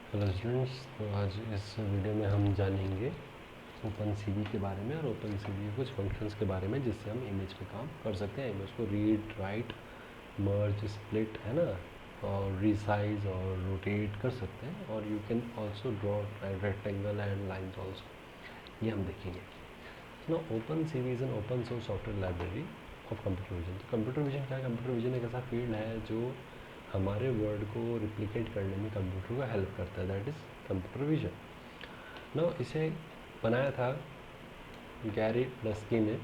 Hello students, तो आज इस वीडियो में हम जानेंगे ओपन सीवी के बारे में और ओपन सीवी के कुछ फंक्शंस के बारे में जिससे हम इमेज पे काम कर सकते हैं। इमेज को रीड, राइट, मर्ज, स्प्लिट, है ना, और रीसाइज और रोटेट कर सकते हैं। और you can also draw rectangle and lines also, ये हम देखेंगे। ना open CV is an open source software library of computer vision. तो कंप्यूटर विजन क्या है? कंप्यूटर विजन एक ऐसा फील्ड है जो हमारे वर्ड को रिप्लिकेट करने में कंप्यूटर को हेल्प करता है, दैट इज़ कंप्यूटर विजन। ना इसे बनाया था गैरी डस्की ने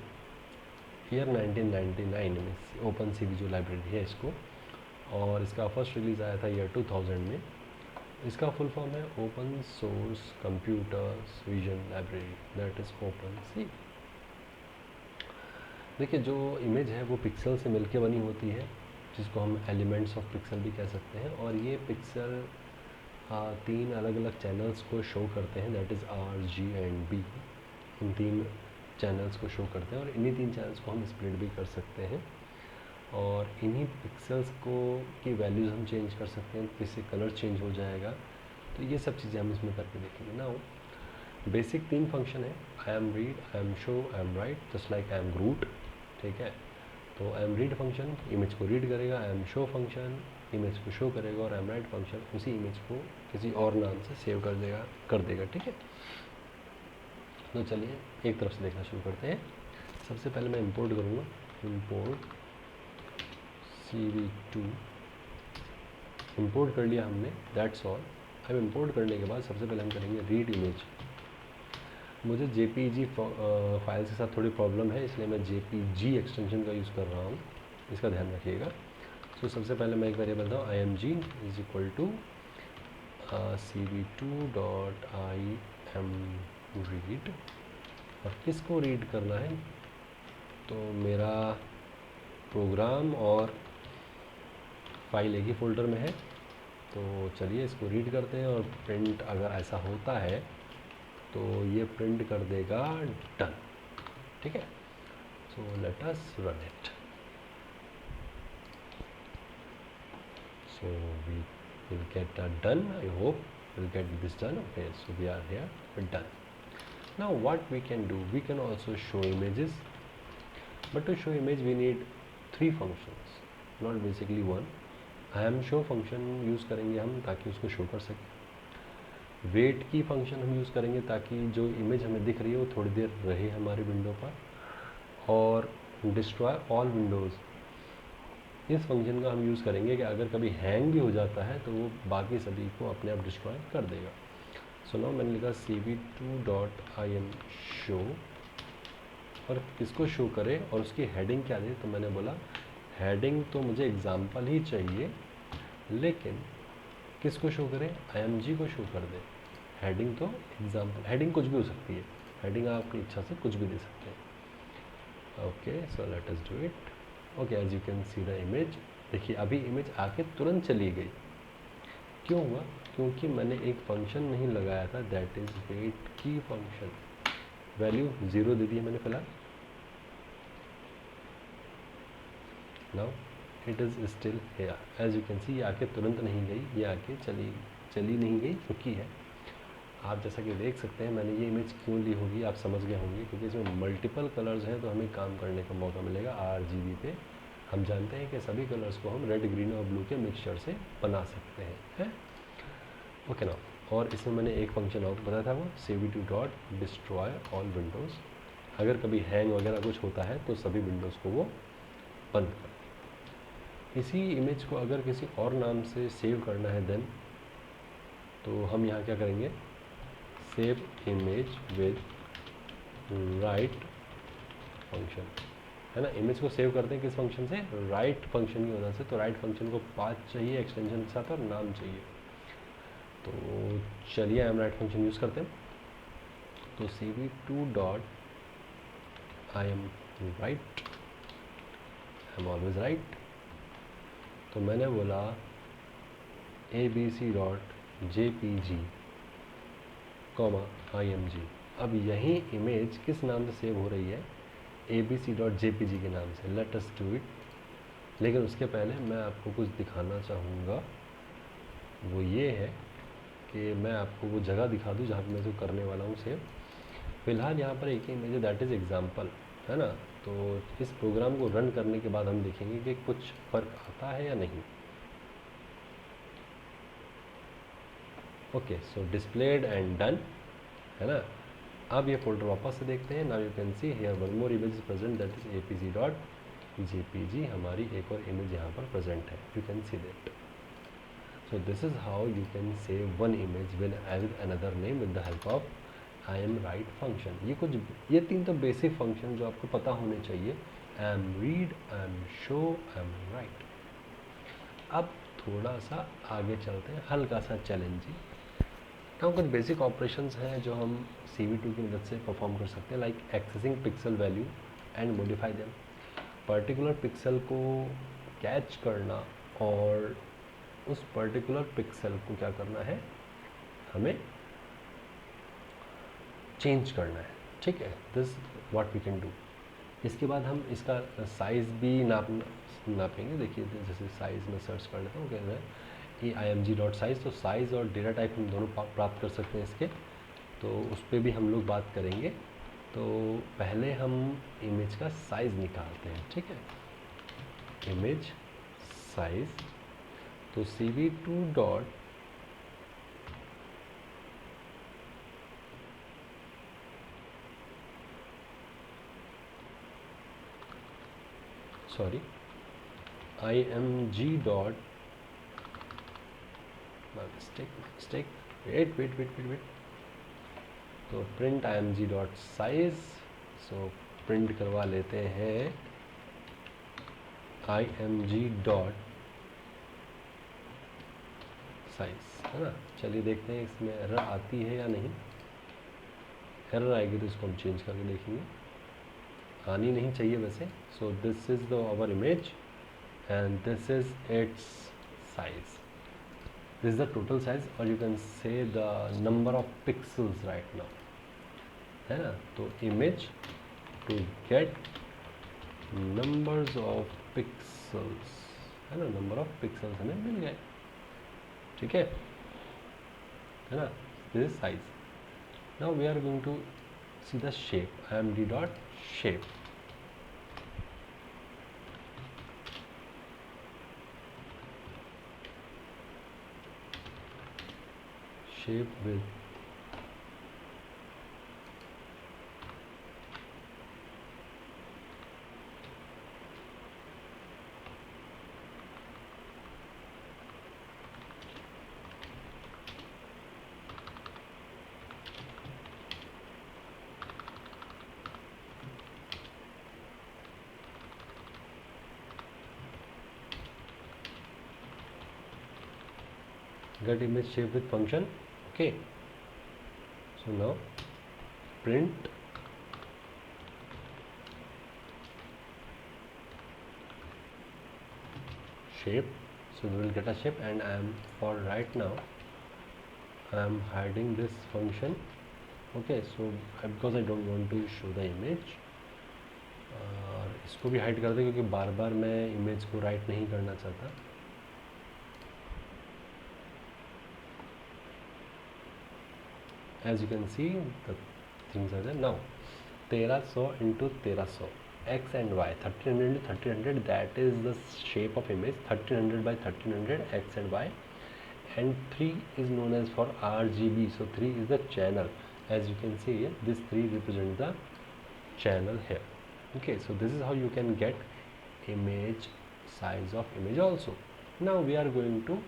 ईयर 1999 में, ओपन सीवी जो लाइब्रेरी है इसको, और इसका फर्स्ट रिलीज़ आया था ईयर 2000 में। इसका फुल फॉर्म है open source computers vision library, that is open C. देखिए, जो इमेज है वो पिक्सल से मिलके बनी होती है, जिसको हम एलिमेंट्स ऑफ पिक्सल भी कह सकते हैं। और ये पिक्सल तीन अलग अलग चैनल्स को शो करते हैं, that is R, G and B. इन तीन चैनल्स को शो करते हैं और इन्हीं तीन चैनल्स को हम स्प्लिट भी कर सकते हैं। और इन्हीं पिक्सल्स को की वैल्यूज़ हम चेंज कर सकते हैं, किससे कलर चेंज हो जाएगा। तो ये सब चीज़ें हम इसमें करके देखेंगे ना। बेसिक तीन फंक्शन है, I am read, I am show, I M right, just like I am ग्रूट। ठीक है, तो I am read function image को रीड करेगा, I am show function image को शो करेगा, और आई एम राइट फंक्शन उसी इमेज को किसी और नाम से सेव कर देगा। ठीक है, तो चलिए एक तरफ से देखना शुरू करते हैं। सबसे पहले मैं इंपोर्ट करूँगा, इंपोर्ट CV2। इंपोर्ट कर लिया हमने, दैट्स ऑल। अब इंपोर्ट करने के बाद सबसे पहले हम करेंगे रीड इमेज। मुझे JPG फाइल के साथ थोड़ी प्रॉब्लम है, इसलिए मैं JPG एक्सटेंशन का यूज़ कर रहा हूँ, इसका ध्यान रखिएगा। तो सबसे पहले मैं एक वेरिएबल दूँ, img is equal to CV2.IMRead। और किसको रीड करना है? तो मेरा प्रोग्राम और फाइल एक ही फोल्डर में है, तो चलिए इसको रीड करते हैं। और प्रिंट अगर ऐसा होता है तो ये प्रिंट कर देगा डन। ठीक है, सो let us run it. So we will get that done. I hope we'll get this done. Okay, so we are here, we're done. Now what we can do, we can also show images, but to show image we need three functions, not basically one. I am show function use करेंगे हम ताकि उसको show कर सकें। Wait key function हम use करेंगे ताकि जो इमेज हमें दिख रही है वो थोड़ी देर रहे हमारी विंडो पर। और डिस्ट्रॉय ऑल विंडोज़, इस फंक्शन का हम यूज़ करेंगे कि अगर कभी हैंग भी हो जाता है तो वो बाकी सभी को अपने आप डिस्ट्रॉय कर देगा। सो नाउ मैंने लिखा CV2.IMShow, और किसको शो करे और उसकी हेडिंग क्या दे। तो मैंने बोला हेडिंग तो मुझे एग्जाम्पल ही चाहिए, लेकिन किसको शो करे? IMG को शो कर दे। हेडिंग तो एग्जाम्पल, हेडिंग कुछ भी हो सकती है, हेडिंग आप अपनी इच्छा से कुछ भी दे सकते हैं। Okay, so let us do it. Okay, as you can see the image. देखिए अभी इमेज आके तुरंत चली गई, क्यों हुआ? क्योंकि मैंने एक फंक्शन नहीं लगाया था, that is wait key function. Value 0 दे दी है मैंने फिलहाल। Now it is still here, as you can see. ये आके तुरंत नहीं गई, ये आके चली नहीं गई, रुकी है। आप जैसा कि देख सकते हैं, मैंने ये इमेज क्यों ली होगी आप समझ गए होंगे, क्योंकि इसमें मल्टीपल कलर्स हैं तो हमें काम करने का मौका मिलेगा RGB पे। हम जानते हैं कि सभी कलर्स को हम रेड, ग्रीन और ब्लू के मिक्सचर से बना सकते हैं। ओके ना। और इसमें मैंने एक फंक्शन और बताया था, वो CV2.destroy all विंडोज़। अगर कभी हैंग वगैरह कुछ होता है तो सभी विंडोज़ को वो बंद कर दें। इसी इमेज को अगर किसी और नाम से सेव करना है देन, तो हम यहाँ क्या करेंगे, save image with right function, है ना। इमेज को सेव करते हैं किस फंक्शन से? राइट फंक्शन की वजह से। तो राइट फंक्शन को पाथ चाहिए एक्सटेंशन के साथ और नाम चाहिए। तो चलिए आई एम राइट फंक्शन यूज़ करते हैं। तो CV2.IMRight, I am always right. तो मैंने बोला ABC.JPG, IMG। अब यही इमेज किस नाम से सेव हो रही है? ABC.JPG के नाम से। Late us do it. लेकिन उसके पहले मैं आपको कुछ दिखाना चाहूँगा, वो ये है कि मैं आपको वो जगह दिखा दूँ जहाँ पे मैं जो करने वाला हूँ सेव। फ़िलहाल यहाँ पर एक ही इमेज है, दैट इज़ एग्जाम्पल, है ना। तो इस प्रोग्राम को रन करने के बाद हम देखेंगे कि कुछ फ़र्क आता है या नहीं। Okay, so displayed and done, है ना। अब ये फोल्डर वापस से देखते हैं। Now you can see here one more image is present, that is apc.jpg। हमारी एक और इमेज यहाँ पर प्रेजेंट है, you can see that. So this is how you can save one image with another name with the help of IAMWrite function. ये तीन तो basic function जो आपको पता होने चाहिए, IAMRead, IAMShow, IAMWrite। अब थोड़ा सा आगे चलते हैं, हल्का सा चैलेंजिंग। यहाँ कुछ बेसिक ऑपरेशंस हैं जो हम CV2 की मदद से परफॉर्म कर सकते हैं, like accessing pixel value and modify them. Particular pixel को कैच करना और उस पर्टिकुलर पिक्सल को क्या करना है, हमें चेंज करना है, ठीक है। This what we can do. इसके बाद हम इसका साइज़ भी नापेंगे। देखिए जैसे साइज़ में सर्च कर लेता हूँ, कह रहा है ये img.size, तो साइज़ और डेटा टाइप हम दोनों प्राप्त कर सकते हैं इसके, तो उस पर भी हम लोग बात करेंगे। तो पहले हम इमेज का साइज़ निकालते हैं, ठीक है। इमेज साइज़, तो CV2 dot img dot mistake wait, तो print img dot size. So print करवा लेते हैं img डॉट साइज, है ना। चलिए देखते हैं इसमें एरर आती है या नहीं। एरर आएगी तो इसको हम चेंज करके देखेंगे, आनी नहीं चाहिए वैसे। So this is the our image and this is its size, this is the total size, और you can see the number of pixels right now, है ना। तो image to get numbers of pixels, है ना, number of pixels हमें मिल गए, ठीक है ना। This is size. Now we are going to see the shape, imd dot shape. Shape with get image shape with function, okay. So now print shape, so we will get a shape, and I am, for right now I am hiding this function, okay. So because I don't want to show the image, और इसको भी hide कर दें क्योंकि बार बार मैं image को right नहीं करना चाहता। as you can see the things are there now। 1300 into 1300, x and y, 1300 into 1300, that is the shape of image, 1300 by 1300 x and y, and 3 is known as for RGB, so 3 is the channel, as you can see here, this 3 represents the channel here, okay. So this is how you can get image size of image also. Now we are going to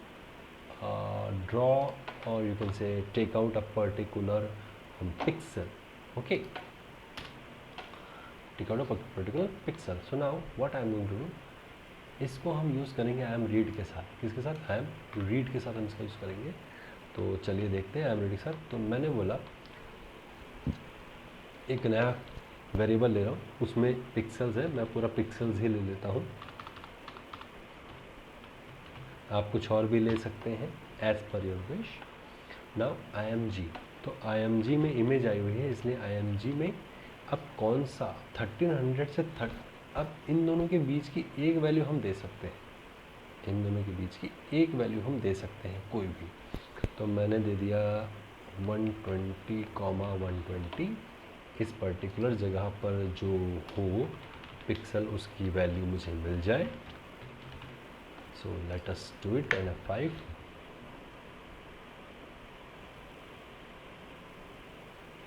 draw, or you can say take out a particular pixel, okay, take out a particular pixel। So now what I am going to do, इसको हम use करेंगे IAMRead के साथ। किसके साथ? IAMRead के साथ हम इसका यूज़ करेंगे। तो चलिए देखते हैं IAMRead के साथ। तो मैंने बोला एक नया वेरिएबल ले रहा हूँ, उसमें पिक्सल्स है, मैं पूरा पिक्सल्स ही ले लेता हूँ। आप कुछ और भी ले सकते हैं as per your wish. Now IMG, तो IMG में इमेज आई हुई है, इसलिए IMG में अब कौन सा 1300 से अब इन दोनों के बीच की एक वैल्यू हम दे सकते हैं, इन दोनों के बीच की एक वैल्यू हम दे सकते हैं कोई भी। तो मैंने दे दिया 120, इस पर्टिकुलर जगह पर जो हो पिक्सल उसकी वैल्यू मुझे मिल जाए. So let us do it in F5.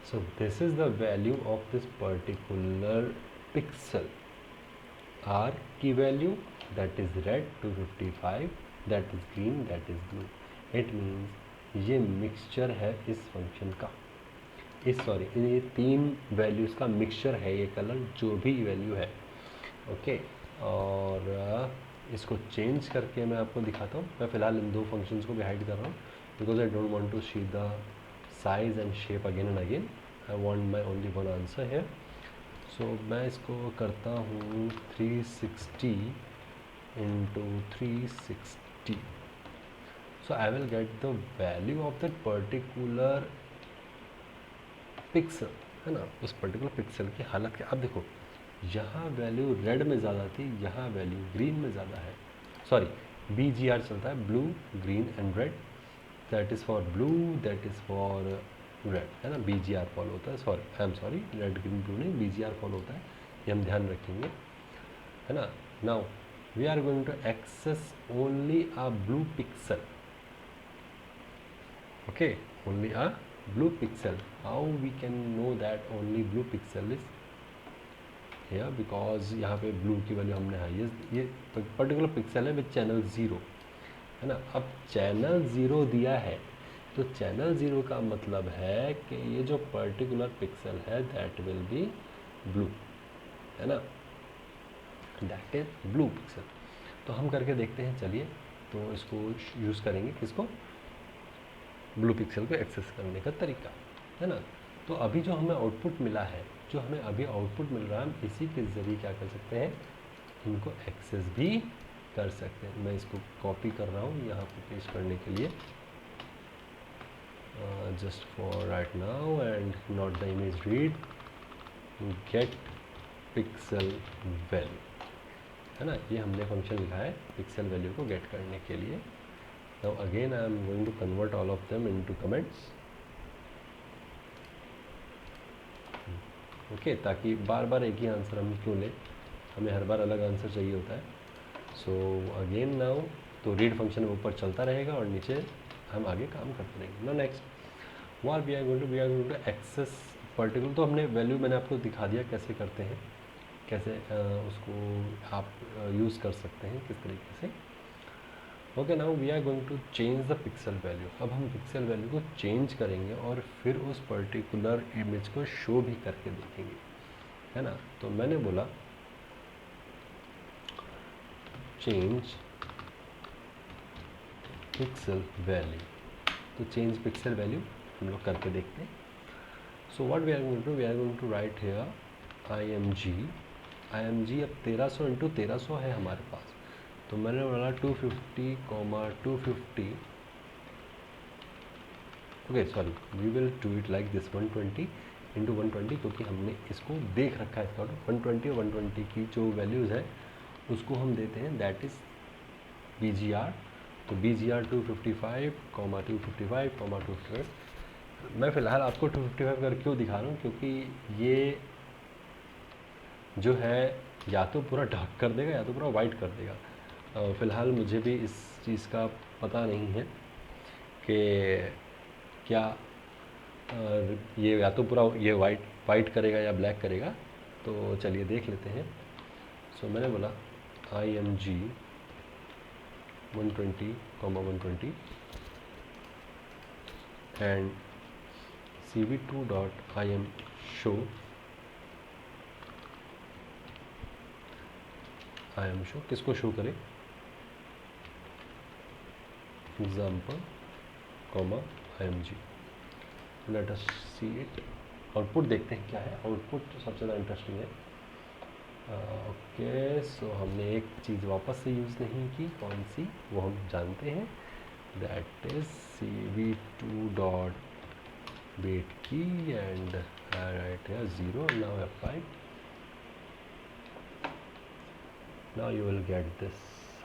So this is the value of this particular pixel. R की value, that is red 255, that is green, that is blue. It means ये mixture है इस function का, ये तीन values का mixture है ये कलर, जो भी वैल्यू है. ओके, और इसको चेंज करके मैं आपको दिखाता हूँ. मैं फ़िलहाल इन दो फंक्शंस को भी हाइड कर रहा हूँ because I don't want to see the size and shape again and again. I want my only one answer है. सो मैं इसको करता हूँ 360 into 360. So I will get the value of that particular pixel, है ना. उस particular pixel की हालत क्या. अब देखो यहाँ वैल्यू रेड में ज़्यादा थी, यहाँ वैल्यू ग्रीन में ज़्यादा है. सॉरी, BGR चलता है, blue green and red. That is for blue, that is for red, है ना. BGR फॉलो होता है. Sorry, I am sorry, red green blue नहीं, BGR फॉलो होता है. ये हम ध्यान रखेंगे, है ना. Now we are going to access only a blue pixel. Okay, only a blue pixel. How we can know that only blue pixel is here? because यहाँ पे blue की वैल्यू हमने हाईएस्ट, ये पर्टिकुलर पिक्सल है with channel 0, है ना. अब channel 0 दिया है तो चैनल 0 का मतलब है कि ये जो पर्टिकुलर पिक्सल है दैट विल बी ब्लू, है ना. That is blue pixel. तो हम करके देखते हैं, चलिए. तो इसको यूज़ करेंगे, किसको, ब्लू पिक्सल को एक्सेस करने का तरीका, है ना. तो अभी जो हमें आउटपुट मिला है, जो हमें अभी आउटपुट मिल रहा है, हम इसी के ज़रिए क्या कर सकते हैं, इनको एक्सेस भी कर सकते हैं. मैं इसको कॉपी कर रहा हूँ यहाँ पे पेस्ट करने के लिए, just for right now and not the image read, get pixel value, है ना. ये हमने फंक्शन लिखा है पिक्सल वैल्यू को गेट करने के लिए. Now again I am going to convert all of them into comments. Okay, ताकि बार बार एक ही आंसर हम क्यों लें, हमें हर बार अलग आंसर चाहिए होता है. सो अगेन नाउ, तो रीड फंक्शन ऊपर चलता रहेगा और नीचे हम आगे काम करते रहेंगे. Now next, what we are going to access particular. तो हमने वैल्यू, मैंने आपको दिखा दिया कैसे करते हैं, कैसे उसको आप यूज़ कर सकते हैं, किस तरीके से. Okay, now we are going to change the pixel value. अब हम पिक्सल वैल्यू को चेंज करेंगे और फिर उस पर्टिकुलर इमेज को शो भी करके देखेंगे, है ना. तो मैंने बोला चेंज पिक्सल वैल्यू. तो चेंज पिक्सल वैल्यू हम लोग करके देखते हैं. So what we are going to write here IMG. अब 1300 इंटू 1300 है हमारे पास. तो मैंने बोला 250, okay sorry, we will do it like this 120 into 120, क्योंकि हमने इसको देख रखा है. इसका 120 और 120 की जो वैल्यूज़ है उसको हम देते हैं, दैट इज़ BGR. तो BGR 255, 255. मैं फ़िलहाल आपको 255 कर क्यों दिखा रहा हूँ, क्योंकि ये जो है या तो पूरा डार्क कर देगा या तो पूरा वाइट कर देगा. फ़िलहाल मुझे भी इस चीज़ का पता नहीं है कि क्या ये या तो पूरा ये वाइट करेगा या ब्लैक करेगा. तो चलिए देख लेते हैं. सो मैंने बोला IMG 120, 120 एंड CV2.IMShow. IMShow किसको शो करे, example IMG. Let us see it. Output देखते हैं क्या है. आउटपुट सबसे ज़्यादा इंटरेस्टिंग है. ओके, सो हमने एक चीज़ वापस से यूज़ नहीं की, कौन सी, वो हम जानते हैं, दैट इज़ CV2.wait की एंड राइट है 0. Now F5. Now you will get this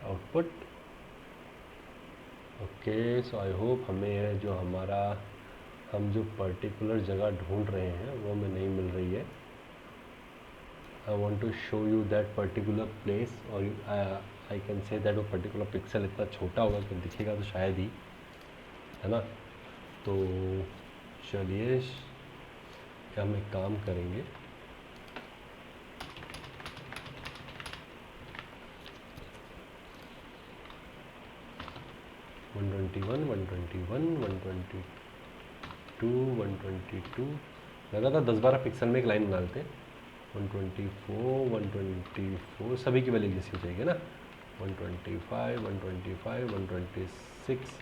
output. Okay, so I hope हमें जो हम जो पर्टिकुलर जगह ढूंढ रहे हैं वो हमें नहीं मिल रही है. I want to show you that particular place, और आई कैन से दैट वो पर्टिकुलर पिक्सल इतना छोटा होगा कि दिखेगा तो शायद ही, है ना. तो चलिए हम एक काम करेंगे. वन 122 लगातार 10-12 पिक्सल में एक लाइन बना लेते हैं. 124 सभी की वैल्यू जैसी हो जाएगी ना. 125 126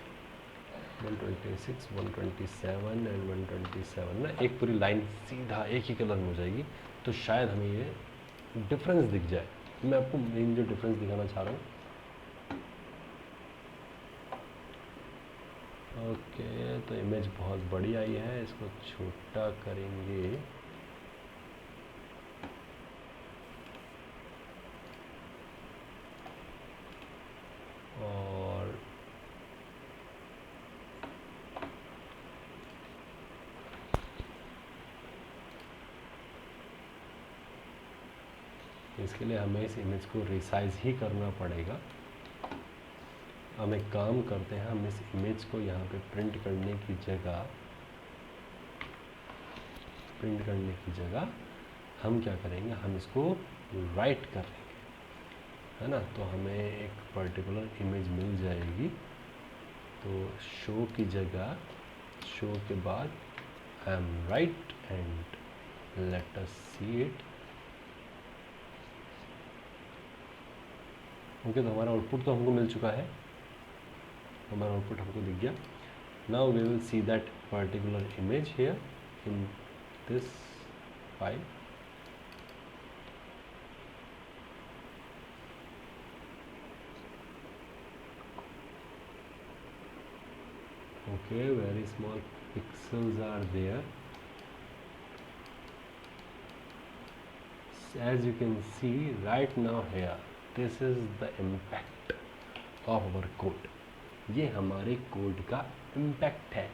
127 एंड 127 ना, एक पूरी लाइन सीधा एक ही कलर में हो जाएगी. तो शायद हमें ये डिफरेंस दिख जाए. मैं आपको मेन जो डिफरेंस दिखाना चाह रहा हूँ. ओके, तो इमेज बहुत बड़ी आई है, इसको छोटा करेंगे. और इसके लिए हमें इस इमेज को रिसाइज ही करना पड़ेगा. हम एक काम करते हैं, हम इस इमेज को यहाँ पे प्रिंट करने की जगह हम क्या करेंगे, हम इसको राइट कर लेंगे, है ना. तो हमें एक पर्टिकुलर इमेज मिल जाएगी. तो शो की जगह, शो के बाद आई M right and let us see it. Okay, तो हमारा आउटपुट तो हमको मिल चुका है. हमारा आउटपुट हमको दिख गया. Now we will see that particular image here in this file. Okay, very small pixels are there. As you can see right now here, this is the impact of our code. ये हमारे code का impact है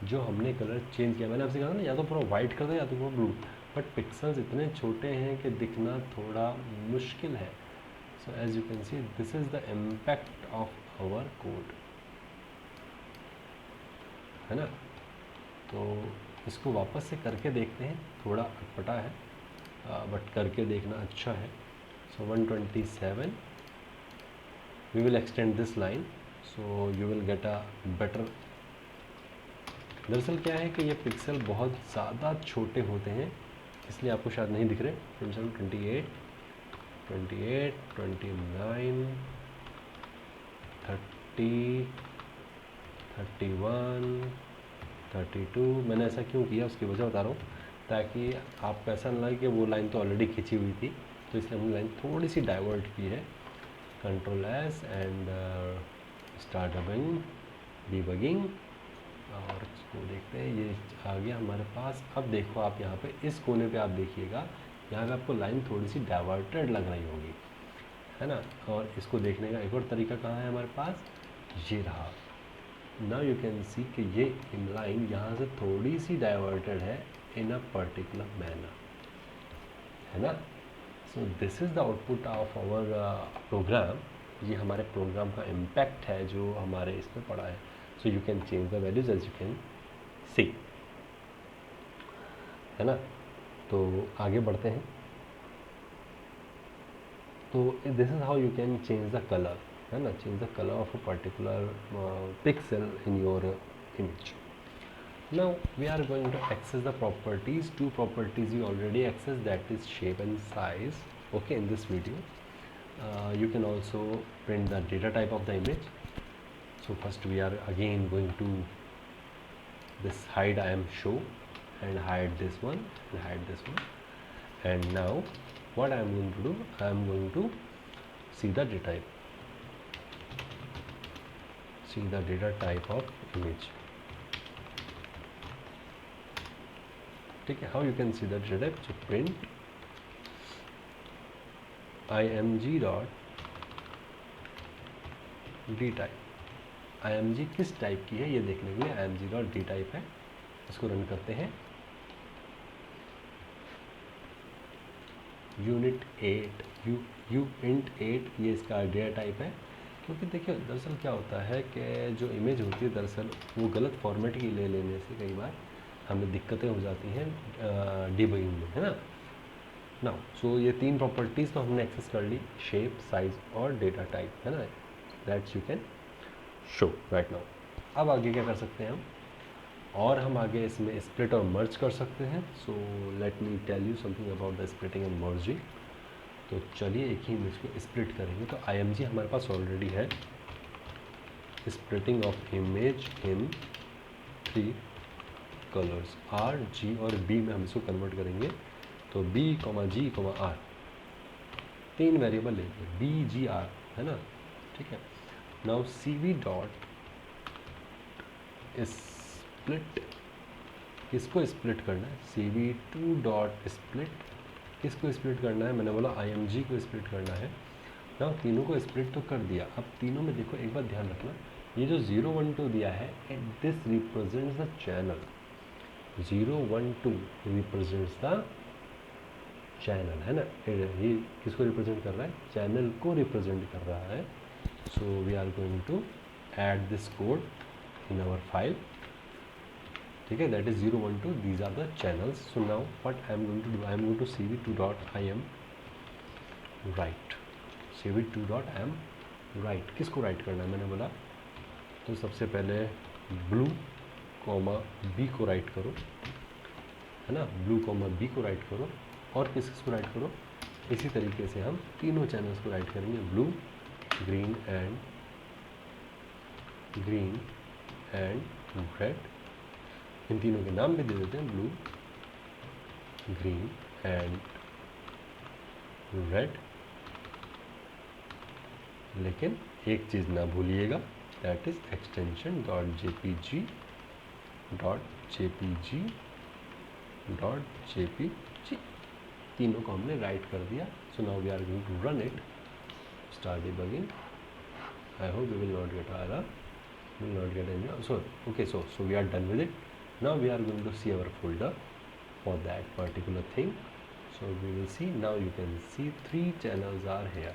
जो हमने colour change किया. मैंने आपसे कहा ना, या तो पूरा वाइट कर दो या तो पूरा ब्लू, बट पिक्सल्स इतने छोटे हैं कि दिखना थोड़ा मुश्किल है. So as you can see this is the impact of our code, है ना. तो इसको वापस से करके देखते हैं. थोड़ा अटपटा है बट करके देखना अच्छा है. So 127 we will extend this line so you will get a better. दरअसल क्या है कि ये पिक्सल बहुत ज़्यादा छोटे होते हैं, इसलिए आपको शायद नहीं दिख रहे. 27 28 29 30 31 32. मैंने ऐसा क्यों किया उसकी वजह बता रहा हूँ, ताकि आपको ऐसा ना लगे कि वो लाइन तो ऑलरेडी खींची हुई थी. तो इसलिए हमने लाइन थोड़ी सी डाइवर्ट की है. Control S and start debugging. और इसको देखते हैं, ये आ गया हमारे पास. अब देखो आप यहाँ पे इस कोने पे आप देखिएगा, यहाँ पे आपको लाइन थोड़ी सी डाइवर्टेड लग रही होगी, है ना. और इसको देखने का एक और तरीका कहाँ है हमारे पास, ये रहा. नाउ यू कैन सी कि ये लाइन यहाँ से थोड़ी सी डाइवर्टेड है इन अ पर्टिकुलर मैनर, है ना. So this is the output of our program. ये हमारे प्रोग्राम का इम्पैक्ट है जो हमारे इसमें पड़ा है. So you can change the values as you can see, है ना. तो आगे बढ़ते हैं. तो this is how you can change the colour, है ना. Change the colour of a particular pixel in your image. Now we are going to access the properties. Two properties we already access, that is shape and size. Okay, in this video you can also print the data type of the image. So first we are again going to this hide IM show and hide this one and hide this one. And now what I am going to do, I am going to see the data type. See the data type of image. ठीक है. How you can see the data type? So print img dot d type. img किस type की है ये देखने के लिए img.d type है, इसको रन करते हैं। यूनिट 8 int 8 ये इसका डेटा टाइप है। क्योंकि देखिए दरअसल क्या होता है कि जो इमेज होती है दरअसल वो गलत फॉर्मेट की ले लेने से कई बार हमें दिक्कतें हो जाती हैं डिबगिंग में, है ना। नाउ सो ये 3 प्रॉपर्टीज़ तो हमने एक्सेस कर ली, शेप, साइज और डेटा टाइप, है ना, that's you can show right now. अब आगे क्या कर सकते हैं हम, और हम आगे इसमें स्प्लिट और मर्ज कर सकते हैं। So let me tell you something about the splitting and merging. तो चलिए एक ही इमेज को स्प्लिट करेंगे। तो img हमारे पास ऑलरेडी है, splitting of image in 3 colours R, G और B में हम इसको कन्वर्ट करेंगे। तो B, G, R 3 वेरिएबल लेंगे, B, G, R, है ना, ठीक है। नाउ CV डॉट स्प्लिट, किसको स्प्लिट करना है, CV2 डॉट स्प्लिट किसको स्प्लिट करना है, मैंने बोला img को स्प्लिट करना है ना। तीनों को स्प्लिट तो कर दिया। अब तीनों में देखो एक बात ध्यान रखना, ये जो 0, 1, 2 दिया है this represents the channel. 0, 1, 2 represents the channel, है ना। ये किसको रिप्रेजेंट कर रहा है, चैनल को रिप्रेजेंट कर रहा है। So we are going to add this code in our file, ठीक है, that is 0, 1, 2 these are the channels. So now what I am going to do, I am going to cv2 dot I M write, cv2 dot I M write, किसको write करना है मैंने बोला, तो सबसे पहले ब्लू कॉमा बी को write करो, है ना, ब्लू कॉमा बी को राइट करो। और किसको राइट करो, इसी तरीके से हम तीनों चैनल्स को राइट करेंगे, ब्लू, ग्रीन एंड रेड। इन तीनों के नाम भी दे देते हैं, ब्लू, ग्रीन एंड रेड। लेकिन एक चीज़ ना भूलिएगा, that is extension dot jpg तीनों को हमने राइट कर दिया। So now we are going to run it, start debugging. I hope we will not get error, will not get any. So okay, so we are done with it. Now we are going to see our folder for that particular thing. So we will see, now you can see 3 channels are here.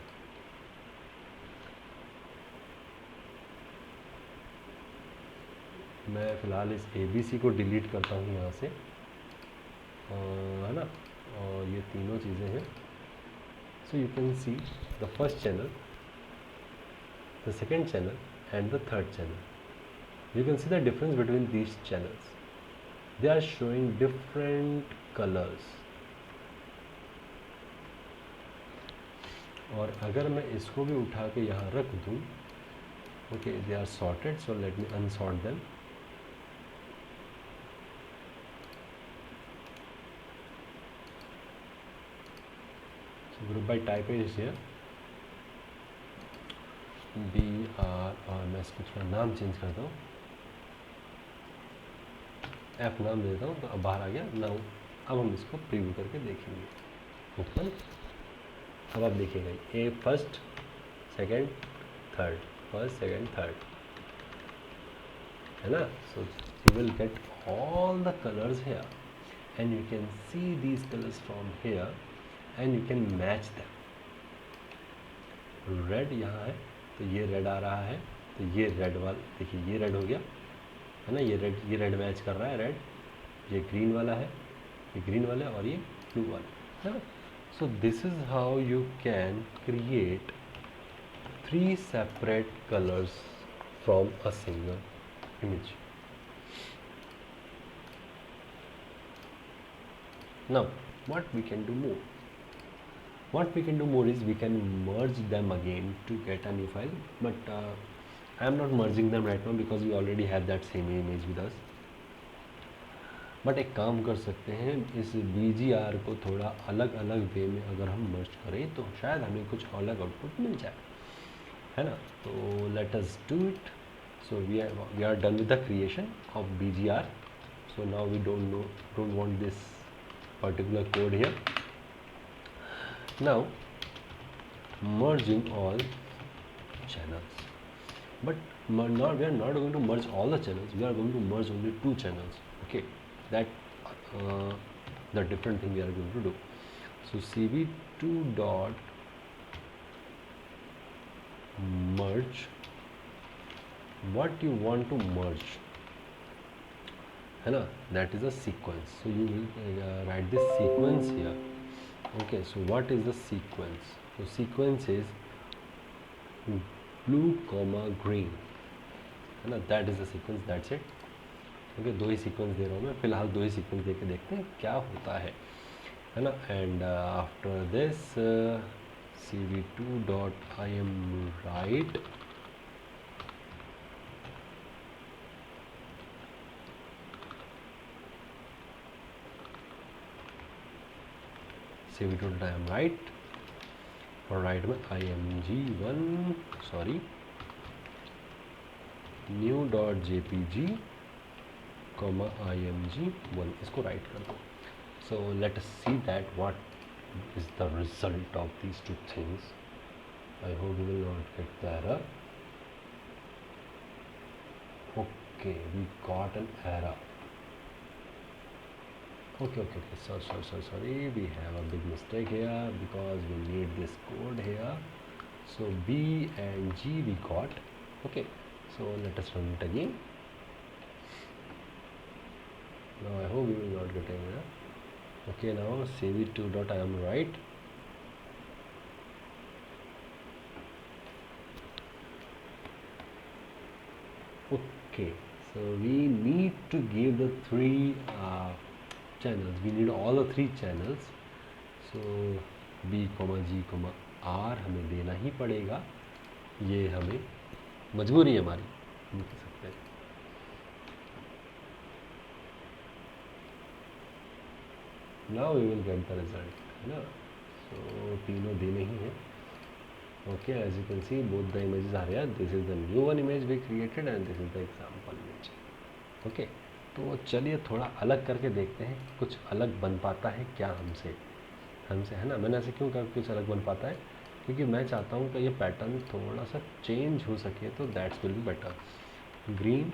मैं फ़िलहाल इस ABC को delete करता हूँ यहाँ से, है ना, और ये तीनों चीज़ें हैं। सो you can see the first channel, the second channel and the third channel. You can see the difference between these channels. They are showing different colors. और अगर मैं इसको भी उठा के यहाँ रख दूँ, okay, they are sorted, so let me unsort them. So group by type is here, BR, और मैं इसको थोड़ा नाम चेंज करता हूँ, F नाम देता हूँ, तो अब बाहर आ गया। नाउ अब हम इसको प्रीव्यू करके देखेंगे, ओपन। अब आप देखिएगा a first second third, first second third, है ना। So you will get all the colours here and you can see these colours from here and you can match them. Red यहाँ है तो ये रेड आ रहा है, तो ये रेड वाला देखिए, ये रेड हो गया, है ना, ये रेड मैच कर रहा है रेड, ये ग्रीन वाला है, ये ग्रीन वाला है, और ये ब्लू वाला है ना। So this is how you can create 3 separate colours from a single image. Now what we can do more? What we can do more is we can merge them again to get a new file, but I am not merging them right now because we already have that same image with us. But एक काम कर सकते हैं, इस BGR को थोड़ा अलग अलग वे में अगर हम मर्ज करें तो शायद हमें कुछ अलग आउटपुट मिल जाए, है ना। तो late us do it. So we are done with the creation of BGR. So now we don't want this particular code here. Now merging all channels. but not, we are not going to merge all the channels, we are going to merge only 2 channels. Okay, that the different thing we are going to do. So cv2 dot merge what you want to merge, है ना, that is a sequence. So you will write this sequence here. Okay, so what is the sequence? So sequence is blue comma green, है ना, that is the sequence, that's it. Okay, 2 he sequence दे रहा हूँ मैं फिलहाल, 2 ही sequence दे के देखते हैं क्या होता है ना. And after this cv2 dot I am right cv2 dot I am right, और राइट में img1 sorry new dot jpg comma img1, इसको राइट कर दो. So let us see that what is the result of these two things. I hope you will not get the error. Okay, we got an error. Okay, sorry, we have a big mistake here because we need this code here. So B and G we got. Okay, so let us run it again. Now I hope you will not get an error. Okay, now cv2 dot I am right. Okay, so we need to give the 3 channels, we need all the 3 channels. So B, G, R हमें देना ही पड़ेगा, ये हमें मजबूरी है हमारी, हम कह सकते हैं. Now we will get the result, है ना. So तीनों देने ही हैं. Okay, as you can see both the images are here. This is the new one image we created and this is the example image. Okay, तो चलिए थोड़ा अलग करके देखते हैं कुछ अलग बन पाता है क्या हमसे, है ना. मैंने ऐसे क्यों कहा कुछ अलग बन पाता है, क्योंकि मैं चाहता हूँ कि ये पैटर्न थोड़ा सा चेंज हो सके, तो that's will be better. Green,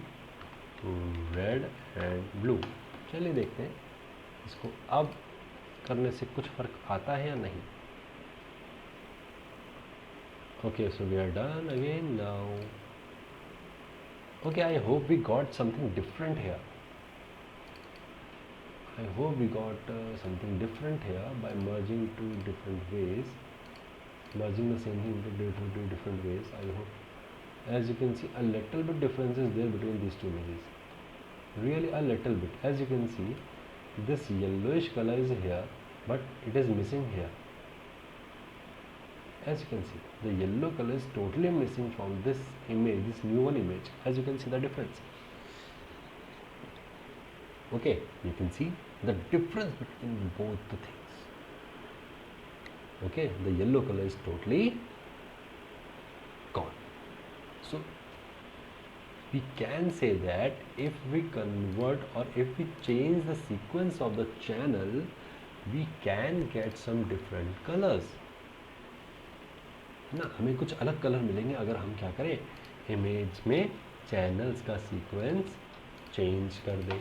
red and blue. चलिए देखते हैं इसको अब करने से कुछ फ़र्क आता है या नहीं. Okay, so we are done again now. Okay, I hope we got something different here. I hope we got something different here by merging 2 different ways, merging the same thing into 2 different ways. I hope, as you can see, a little bit difference is there between these 2 images. Really a little bit. As you can see, this yellowish color is here, but it is missing here. As you can see, the yellow color is totally missing from this image, this new one image. As you can see the difference. Okay, you can see the difference between both the things. Okay, the yellow color is totally gone. So we can say that if we convert or if we change the sequence of the channel, we can get some different colors. ना, हमें कुछ अलग colour मिलेंगे अगर हम क्या करें, image में चैनल्स का सीक्वेंस चेंज कर दें.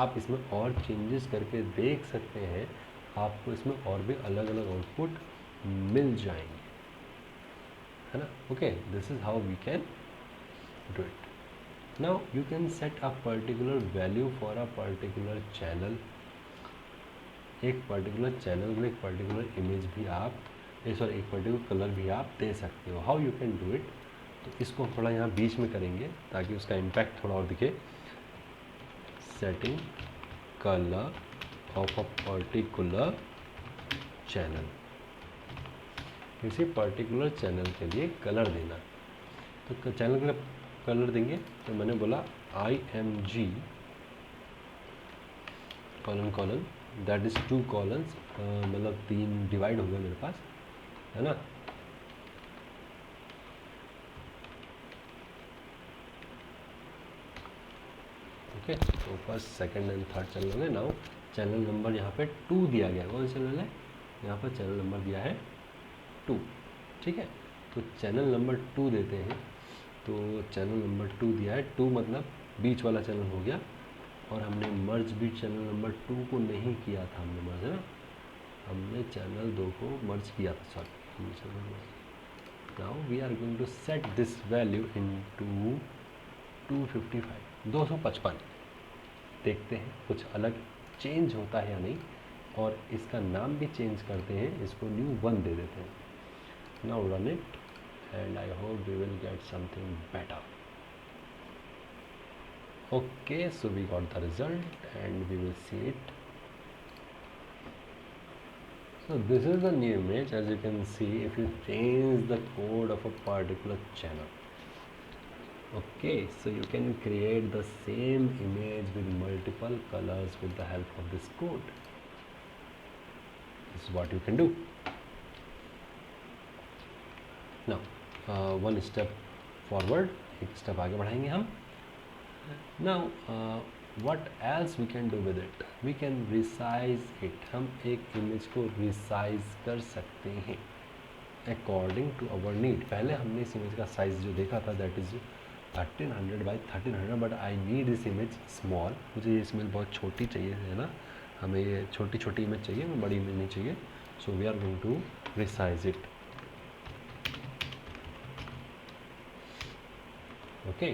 आप इसमें और चेंजेस करके देख सकते हैं, आपको इसमें और भी अलग अलग आउटपुट मिल जाएंगे, है ना. Okay, this is how we can do it. Now you can set a particular value for a particular channel. एक पर्टिकुलर चैनल में एक पर्टिकुलर इमेज भी आप एक पर्टिकुलर कलर भी आप दे सकते हो. How you can do it, तो इसको हम थोड़ा यहाँ बीच में करेंगे ताकि उसका इम्पैक्ट थोड़ा और दिखे. Setting colour of a particular channel, किसी पर्टिकुलर चैनल के लिए कलर देना. तो चैनल के कलर देंगे, तो मैंने बोला IMG colon that is 2 colons, मतलब 3 डिवाइड हो गया मेरे पास, है ना. ओके, तो first second and third channel में. नाउ चैनल नंबर यहाँ पे 2 दिया गया. कौन सा चैनल है, यहाँ पर चैनल नंबर दिया है 2. ठीक है, तो चैनल नंबर 2 देते हैं. तो चैनल नंबर 2 दिया है, 2 मतलब बीच वाला चैनल हो गया, और हमने मर्ज भी चैनल नंबर 2 को नहीं किया था, हमने मर्ज है ना, हमने चैनल 2 को मर्ज किया था, sorry. Now we are going to set this value into 255, 255। देखते हैं कुछ अलग चेंज होता है या नहीं, और इसका नाम भी चेंज करते हैं, इसको न्यू 1 दे देते हैं। Now run it and I hope we will get something better. Okay, so we got the result and we will see it. So this is the new image. As you can see, if you change the code of a particular channel, okay, so you can create the same image with multiple colors with the help of this code. This is what you can do. Now one step forward, एक step आगे बढ़ाएंगे हम. Now what else we can do with it? We can resize it. हम एक image को resize कर सकते हैं according to our need. पहले हमने इस इमेज का साइज़ जो देखा था that is 1300 by 1300, but I need this image small. मुझे ये इमेज बहुत छोटी चाहिए है ना, हमें ये छोटी छोटी इमेज चाहिए, हमें बड़ी इमेज नहीं चाहिए. So we are going to resize it. Okay,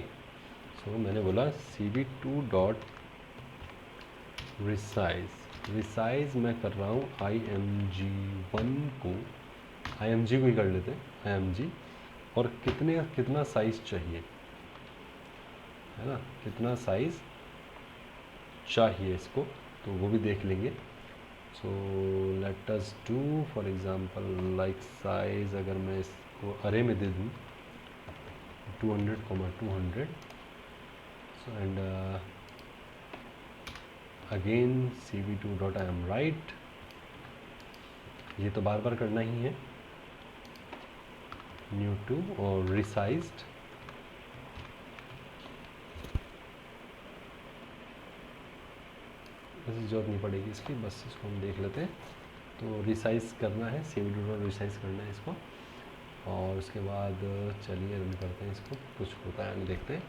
so मैंने बोला cv2 डॉट रिसाइज मैं कर रहा हूँ img1 को, img को ही कर लेते हैं, img, और कितना साइज़ चाहिए है ना, कितना साइज़ चाहिए इसको, तो वो भी देख लेंगे. सो let us do for example like size, अगर मैं इसको अरे में दे दूँ 200, so and again cv2 dot I am right, ये तो बार बार करना ही है, new to और resized, वैसे जरूरत नहीं पड़ेगी इसकी, बस इसको हम देख लेते हैं. तो रिसाइज करना है, cv2 डॉट रिसाइज करना है इसको, और उसके बाद चलिए रन करते हैं इसको, कुछ होता है नहीं देखते हैं.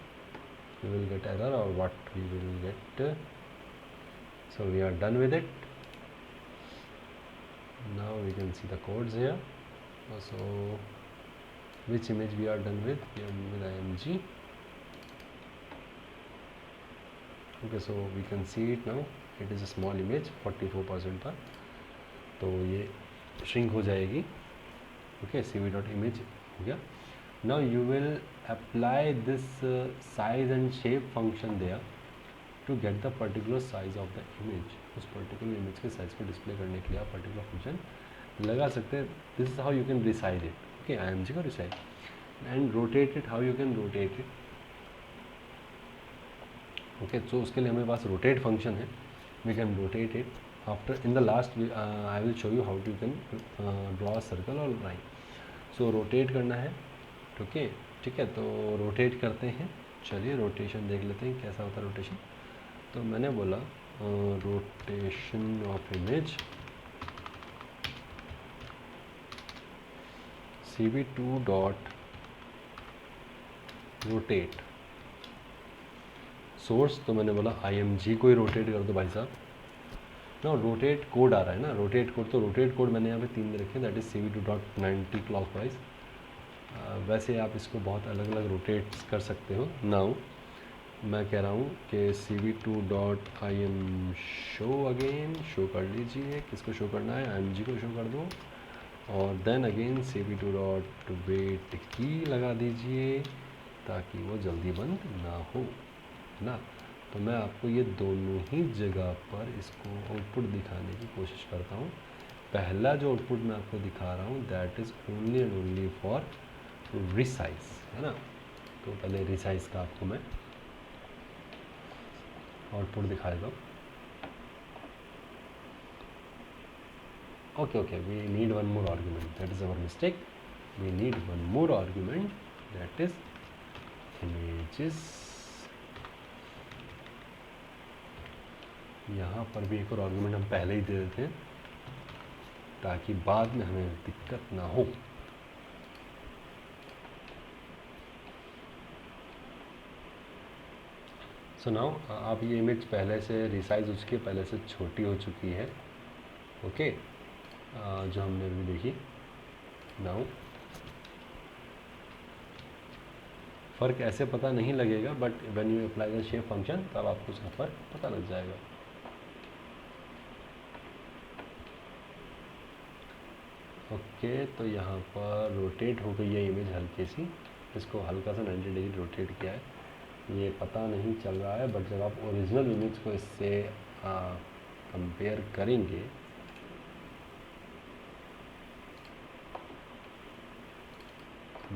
We will get error or what we will get. So we are done with it. Now we can see the codes here. So which image we are done with? We are with img. Okay, so we can see it now. It is a small image, 44% पर, तो ये shrink हो जाएगी. Okay, cv.image हो गया. Now you will apply this size and shape function there to get the particular size of the image. उस particular image के size को display करने के लिए आप particular function लगा सकते हैं. This is how you can resize it. Okay, img को resize and rotate it. How you can rotate it? Okay, so उसके लिए हमारे पास rotate function है. We can rotate it. After in the last I will show you how you can draw a circle or line. So rotate करना है. Okay, ठीक है, तो rotate करते हैं. चलिए रोटेशन देख लेते हैं कैसा होता है रोटेशन. तो मैंने बोला rotation of image cv2 dot rotate source, तो मैंने बोला img को ही रोटेट कर दो भाई साहब. ना रोटेट कोड आ रहा है ना, रोटेट कोड, तो रोटेट कोड मैंने यहाँ पे 3 दे रखे, that is cv2 dot 90 clockwise. वैसे आप इसको बहुत अलग अलग रोटेट्स कर सकते हो. नाउ मैं कह रहा हूँ कि cv2 dot im show again, show कर लीजिए, किसको शो करना है, img को शो कर दो, और then again cv2 dot wait की लगा दीजिए ताकि वो जल्दी बंद ना हो ना. तो मैं आपको ये दोनों ही जगह पर इसको आउटपुट दिखाने की कोशिश करता हूँ. पहला जो आउटपुट मैं आपको दिखा रहा हूँ that is only and only for resize, है ना. तो पहले रिसाइज का आपको मैं आउटपुट दिखा देता हूँ. okay, we need one more argument, that is our mistake. We need one more argument, that is images. यहाँ पर भी एक और आर्गुमेंट हम पहले ही दे देते हैं ताकि बाद में हमें दिक्कत ना हो. सो नाउ आप ये इमेज पहले से रिसाइज उसके पहले से छोटी हो चुकी है, ओके जो हमने अभी देखी। नाउ फ़र्क ऐसे पता नहीं लगेगा, but when you apply the shape function तब आपको उसका फ़र्क पता लग जाएगा। ओके तो यहाँ पर रोटेट हो गई है इमेज हल्की सी, इसको हल्का सा 90 डिग्री रोटेट किया है, ये पता नहीं चल रहा है, बट जब आप ओरिजिनल इमेज को इससे कंपेयर करेंगे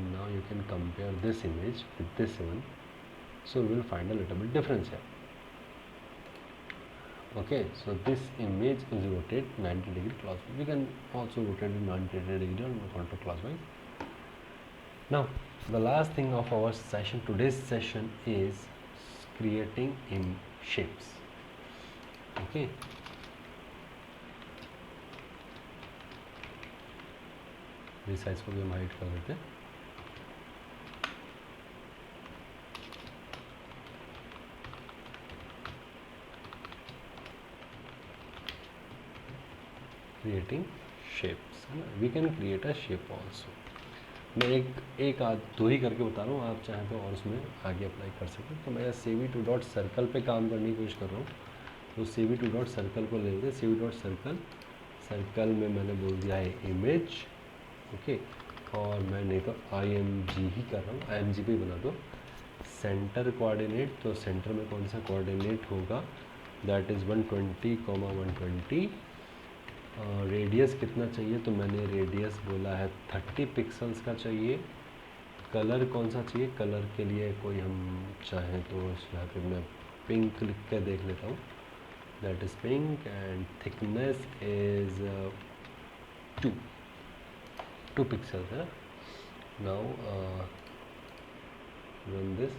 now you can compare this image with this one, so we will find a little bit difference here. Okay, so this image is rotated 90 degree clockwise. We can also rotate it 90 degree or counterclockwise. Now the last thing of our session, today's session, is creating in shapes. Okay, resize को भी हम hide कर देते हैं। Creating shapes, है ना, we can create a shape also. मैं एक आध दो ही करके बता रहा हूँ, आप चाहें तो और उसमें आगे अप्लाई कर सकते हैं। तो मैं CV2 डॉट सर्कल पर काम करने की कोशिश कर रहा हूँ, तो CV2 डॉट सर्कल को ले लेते। CV डॉट सर्कल, सर्कल में मैंने बोल दिया है इमेज, ओके, और मैं नहीं तो IMG ही कर रहा हूँ, IMG पे बना दो। सेंटर कोऑर्डिनेट, तो सेंटर में कौन सा कोऑर्डिनेट होगा, दैट इज़ 120, 120। रेडियस कितना चाहिए, तो मैंने रेडियस बोला है 30 पिक्सल्स का चाहिए। कलर कौन सा चाहिए, कलर के लिए कोई हम चाहें तो यहाँ पे मैं पिंक लिख के देख लेता हूँ, that is pink, and thickness is 2 pixels है। Now run this,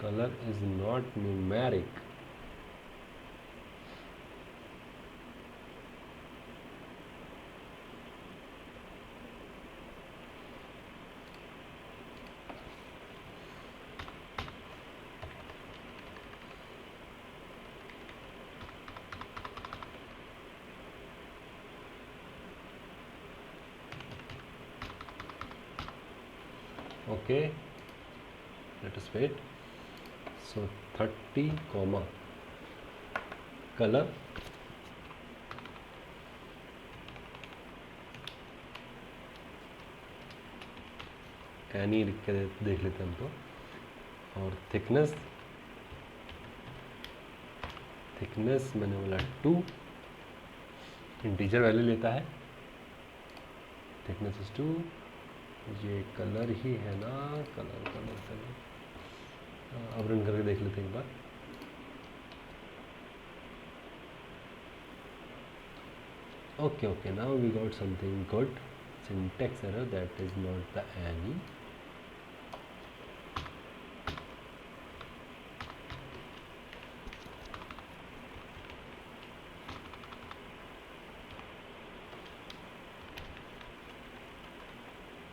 color is not numeric, okay, let us wait. So 30 comma color, any लिख के देख लेते हैं हम तो, और थिकनेस मैंने बोला 2, इंटीजर वैल्यू लेता है, थिकनेस इज 2। ये कलर ही है ना, कलर अब रन करके देख लेते हैं एक बार। Okay, now we got something good, syntax error, that is not the any.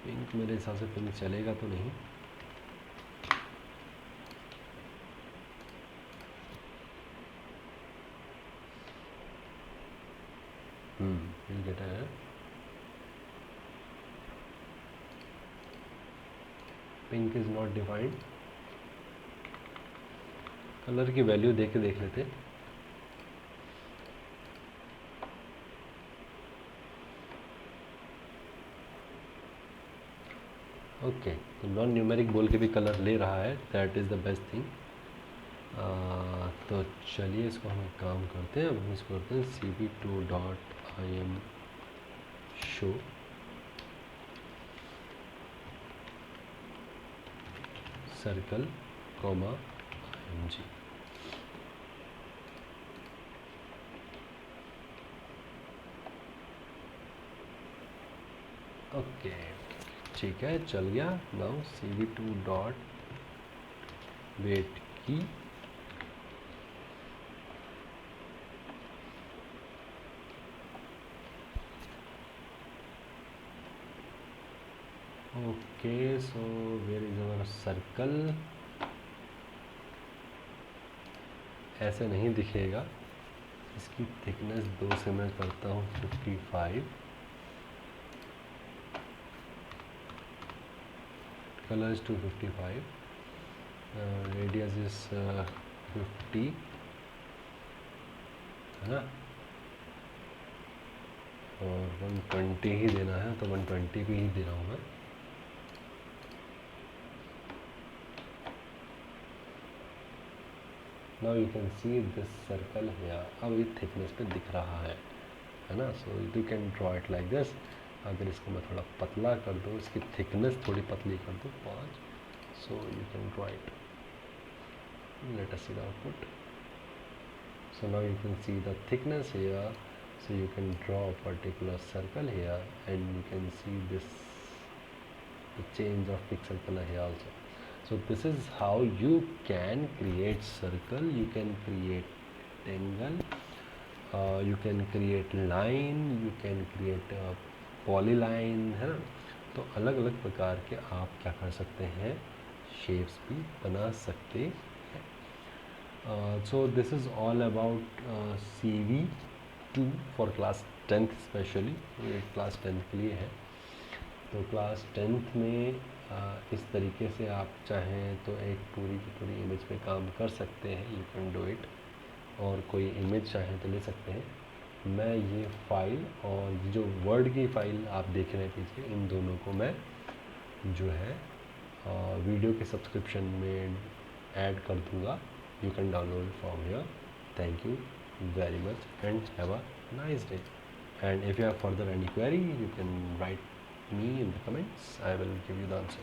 Pink मेरे हिसाब से पिंक चलेगा तो नहीं, we'll get a pink is not defined। Colour की वैल्यू देख लेते। ओके, तो नॉन न्यूमेरिक बोल के भी कलर ले रहा है, that is the best thing. तो चलिए इसको हम काम करते हैं, अब हम इसको करते हैं CV2 dot IM show circle comma IMG। Okay ठीक है, चल गया। नाउ CV2 dot wait key okay, so where is our circle. ऐसे नहीं दिखेगा, इसकी थिकनेस 2 से मैं करता हूँ 55, कलर्स 255, रेडियस इज 50, है ना, और 120 ही देना है तो 120 भी ही दे रहा हूँ मैं। Now you can see this circle here, अब ये थिकनेस पे दिख रहा है ना। So you can draw it like this. अगर इसको मैं थोड़ा पतला कर दूँ, इसकी थिकनेस थोड़ी पतली कर दूँ 5, सो you can draw it. Let us see the output. So now you can see the thickness here, so you can draw a particular circle here, and you can see this, the change of pixel color here also. So this is how you can create circle, you can create angle, you can create line, you can create polyline, है ना। तो अलग अलग प्रकार के आप क्या कर सकते हैं, शेप्स भी बना सकते हैं। So this is all about CV2 for class 10th specially, ये क्लास 10th के लिए है। तो क्लास 10th में इस तरीके से आप चाहें तो एक पूरी की पूरी इमेज पे काम कर सकते हैं, यू कैन डू इट। और कोई इमेज चाहें तो ले सकते हैं। मैं ये फाइल और जो वर्ड की फ़ाइल आप देख रहे हैं पीछे, इन दोनों को मैं जो है वीडियो के सब्सक्रिप्शन में ऐड कर दूँगा। You can download it from here. Thank you very much and have a nice day. And if you have further any query, you can write me in the comments. I will give you the answer.